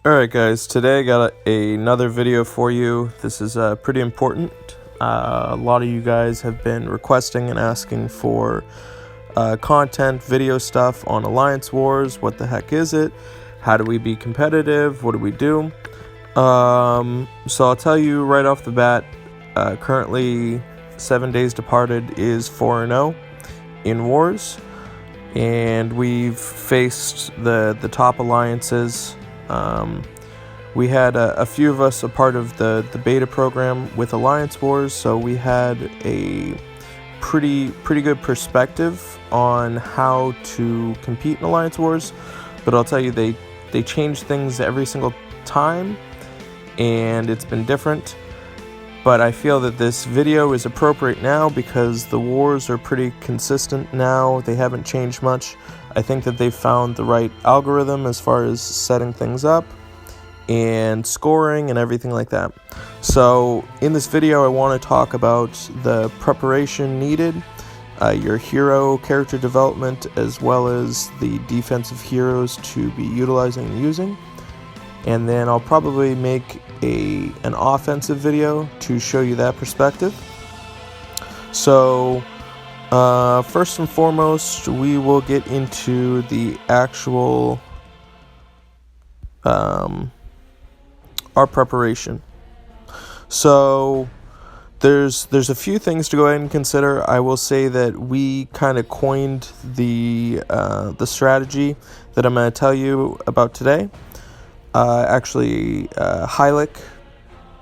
Alright guys, today I got another video for you. This is pretty important. A lot of you guys have been requesting and asking for content, video stuff on Alliance Wars. What the heck is it? How do we be competitive? What do we do? So I'll tell you right off the bat, currently 7 Days Departed is 4-0 in Wars. And we've faced the top alliances. We had a few of us a part of the beta program with Alliance Wars, so we had a pretty good perspective on how to compete in Alliance Wars. But I'll tell you, they change things every single time, and it's been different. But I feel that this video is appropriate now because the wars are pretty consistent now. They haven't changed much. I think that they've found the right algorithm as far as setting things up and scoring and everything like that. So in this video, I want to talk about the preparation needed, your hero character development, as well as the defensive heroes to be utilizing and using. And then I'll probably make an offensive video to show you that perspective. So first and foremost, we will get into the actual our preparation. So there's a few things to go ahead and consider. I will say that we kind of coined the strategy that I'm going to tell you about today. Hylic,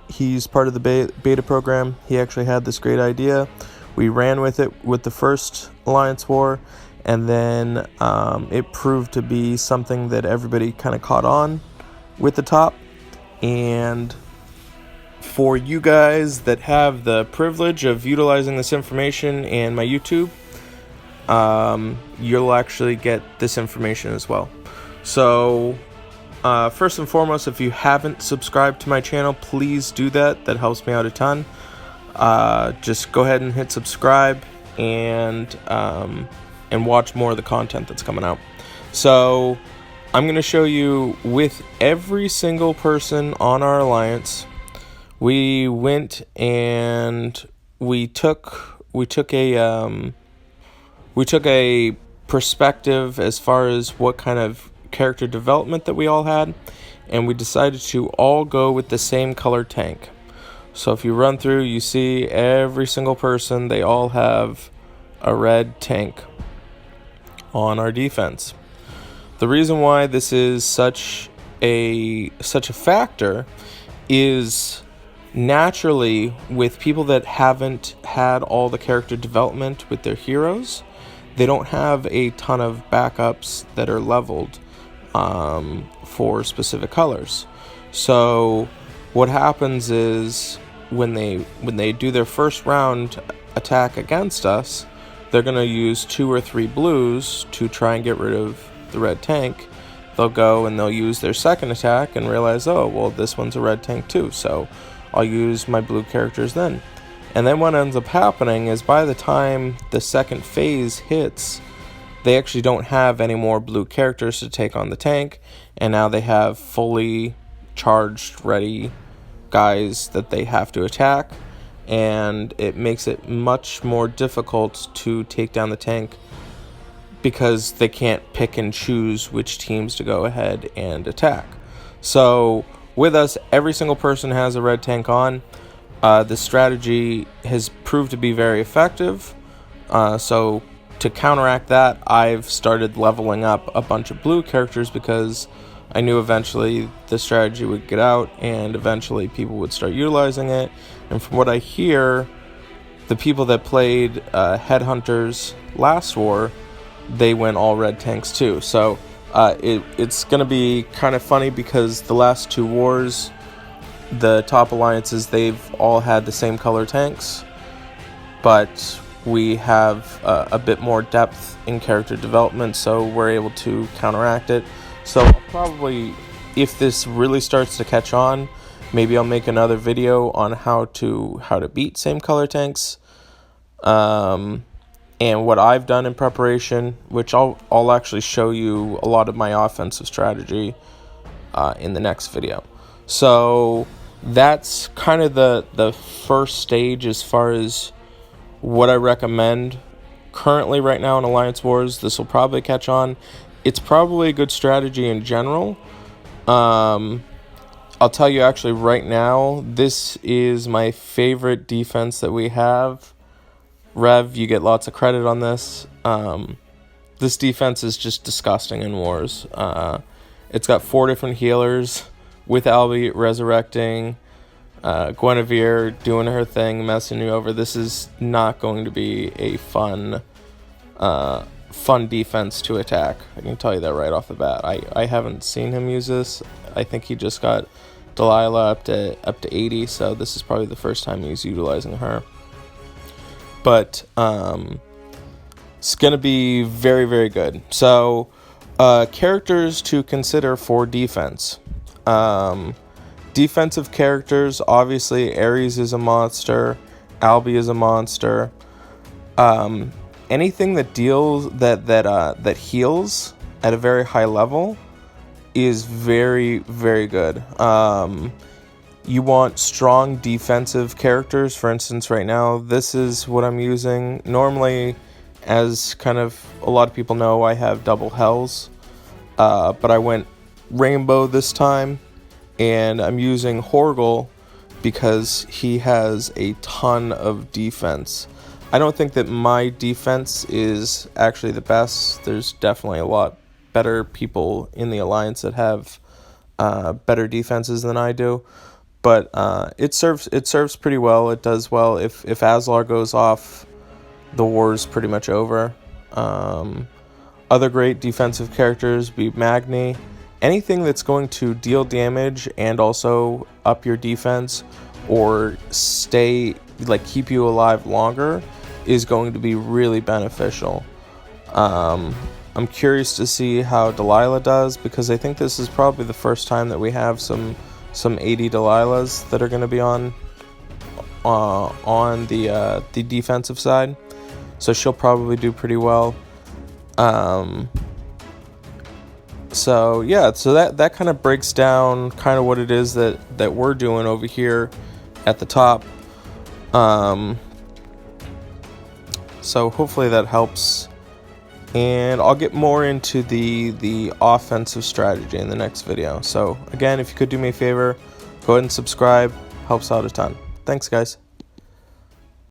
he's part of the beta program. He actually had this great idea. We ran with it with the first Alliance War, and then it proved to be something that everybody kind of caught on with the top. And for you guys that have the privilege of utilizing this information and my YouTube, you'll actually get this information as well. So first and foremost, if you haven't subscribed to my channel, please do that. That helps me out a ton. Just go ahead and hit subscribe and watch more of the content that's coming out. So I'm going to show you with every single person on our alliance. We went and we took a perspective as far as what kind of character development that we all had, and we decided to all go with the same color tank. So if you run through, you see every single person, they all have a red tank on our defense. The reason why this is such a factor is naturally with people that haven't had all the character development with their heroes, they don't have a ton of backups that are leveled for specific colors. So what happens is when they do their first round attack against us, they're going to use 2 or 3 blues to try and get rid of the red tank. They'll go and they'll use their second attack and realize, oh, well, this one's a red tank too, so I'll use my blue characters then. And then what ends up happening is by the time the second phase hits, they actually don't have any more blue characters to take on the tank, and now they have fully charged, ready guys that they have to attack, and it makes it much more difficult to take down the tank because they can't pick and choose which teams to go ahead and attack. So with us, every single person has a red tank on. This strategy has proved to be very effective. So to counteract that, I've started leveling up a bunch of blue characters because I knew eventually the strategy would get out and eventually people would start utilizing it. And from what I hear, the people that played Headhunters last war, they went all red tanks too. So it's going to be kind of funny because the last 2 wars, the top alliances, they've all had the same color tanks, but we have a bit more depth in character development, so we're able to counteract it. So I'll probably, if this really starts to catch on, maybe I'll make another video on how to beat same color tanks. And what I've done in preparation, which I'll actually show you a lot of my offensive strategy in the next video. So that's kind of the first stage as far as what I recommend currently right now in Alliance Wars. This will probably catch on. It's probably a good strategy in general. I'll tell you actually right now, this is my favorite defense that we have. Rev, you get lots of credit on this. This defense is just disgusting in Wars. It's got 4 different healers with Albie resurrecting, Guinevere doing her thing, messing you over. This is not going to be a fun defense to attack. I can tell you that right off the bat. I haven't seen him use this. I think he just got Delilah up to 80, so this is probably the first time he's utilizing her. But it's gonna be very, very good. So characters to consider for defense. Defensive characters, obviously Ares is a monster, Albie is a monster. Anything that deals that heals at a very high level is very, very good. You want strong defensive characters. For instance, right now, this is what I'm using. Normally, as kind of a lot of people know, I have double hells, but I went rainbow this time, and I'm using Horgel because he has a ton of defense. I don't think that my defense is actually the best. There's definitely a lot better people in the Alliance that have better defenses than I do. But it serves pretty well. It does well. If Aslar goes off, the war's pretty much over. Other great defensive characters be Magni. Anything that's going to deal damage and also up your defense or keep you alive longer is going to be really beneficial. I'm curious to see how Delilah does, because I think this is probably the first time that we have some 80 Delilahs that are going to be on the defensive side. So she'll probably do pretty well. So yeah, so that kind of breaks down kind of what it is that we're doing over here at the top. So hopefully that helps. And I'll get more into the offensive strategy in the next video. So again, if you could do me a favor, go ahead and subscribe. Helps out a ton. Thanks, guys.